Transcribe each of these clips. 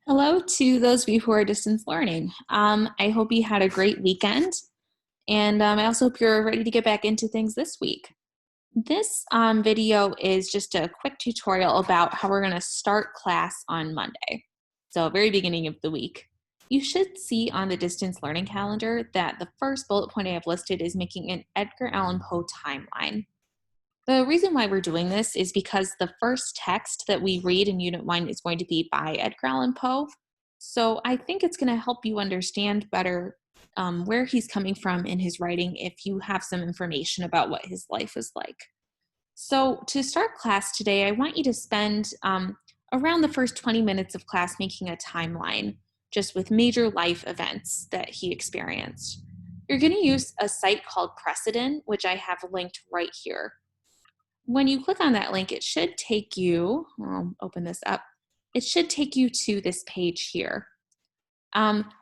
Hello to those of you who are distance learning. I hope you had a great weekend, and I also hope you're ready to get back into things this week. This video is just a quick tutorial about how we're going to start class on Monday, so very beginning of the week. You should see on the distance learning calendar that the first bullet point I have listed is making an Edgar Allan Poe timeline. The reason why we're doing this is because the first text that we read in Unit 1 is going to be by Edgar Allan Poe. So I think it's going to help you understand better where he's coming from in his writing if you have some information about what his life was like. So to start class today, I want you to spend around the first 20 minutes of class making a timeline, just with major life events that he experienced. You're going to use a site called Precedent, which I have linked right here. When you click on that link, it should take you, I'll open this up, it should take you to this page here.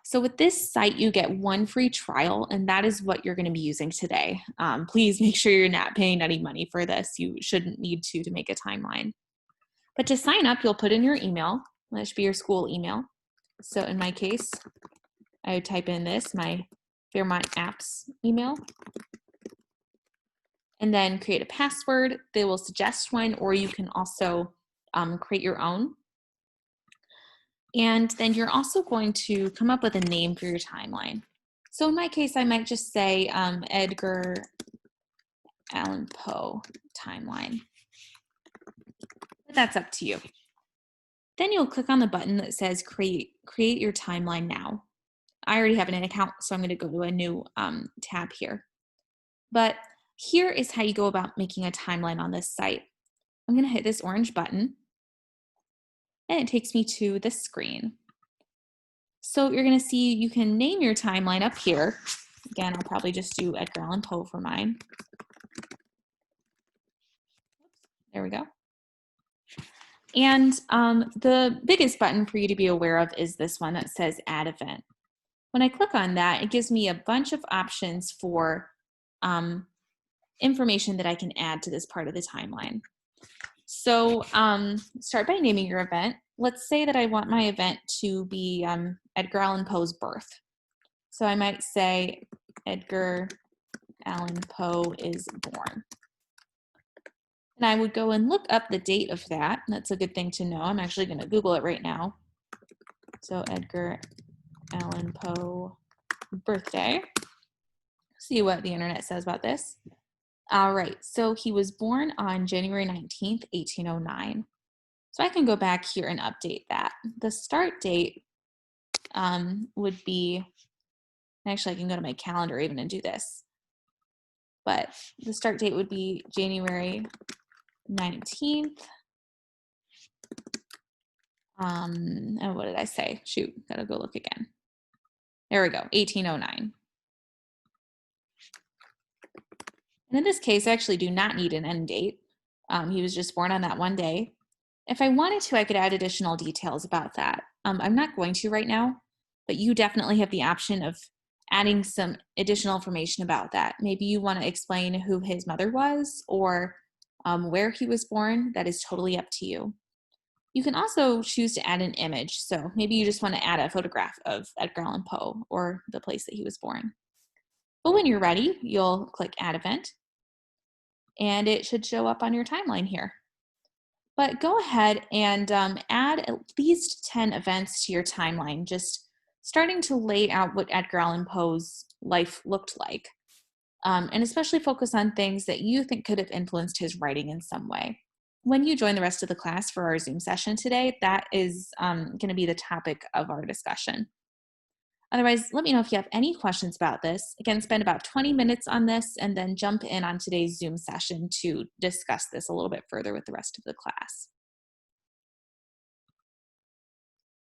So with this site, you get one free trial, and that is what you're going to be using today. Please make sure you're not paying any money for this. You shouldn't need to make a timeline. But to sign up, you'll put in your email. That should be your school email. So in my case, I would type in this, my Fairmont Apps email, and then create a password. They will suggest one, or you can also create your own. And then you're also going to come up with a name for your timeline. So in my case, I might just say Edgar Allan Poe timeline. But that's up to you. Then you'll click on the button that says create your timeline now. I already have an account, so I'm going to go to a new tab here. But here is how you go about making a timeline on this site. I'm going to hit this orange button, and it takes me to this screen. So you're going to see you can name your timeline up here. Again, I'll probably just do Edgar Allan Poe for mine. There we go. And the biggest button for you to be aware of is this one that says Add Event. When I click on that, it gives me a bunch of options for information that I can add to this part of the timeline. So start by naming your event. Let's say that I want my event to be Edgar Allan Poe's birth. So I might say Edgar Allan Poe is born. And I would go and look up the date of that. That's a good thing to know. I'm actually going to Google it right now. So Edgar Allan Poe birthday. See what the internet says about this. All right, so he was born on January 19th, 1809. So I can go back here and update that. The start date would be, actually I can go to my calendar even and do this, but the start date would be January 19th. And what did I say? Shoot, gotta go look again. There we go, 1809. And in this case, I actually do not need an end date. He was just born on that one day. If I wanted to, I could add additional details about that. I'm not going to right now, but you definitely have the option of adding some additional information about that. Maybe you want to explain who his mother was or where he was born. That is totally up to you. You can also choose to add an image. So maybe you just want to add a photograph of Edgar Allan Poe or the place that he was born. But when you're ready, you'll click Add Event, and it should show up on your timeline here. But go ahead and add at least 10 events to your timeline, just starting to lay out what Edgar Allan Poe's life looked like. And especially focus on things that you think could have influenced his writing in some way. When you join the rest of the class for our Zoom session today, that is going to be the topic of our discussion. Otherwise, let me know if you have any questions about this. Again, spend about 20 minutes on this and then jump in on today's Zoom session to discuss this a little bit further with the rest of the class.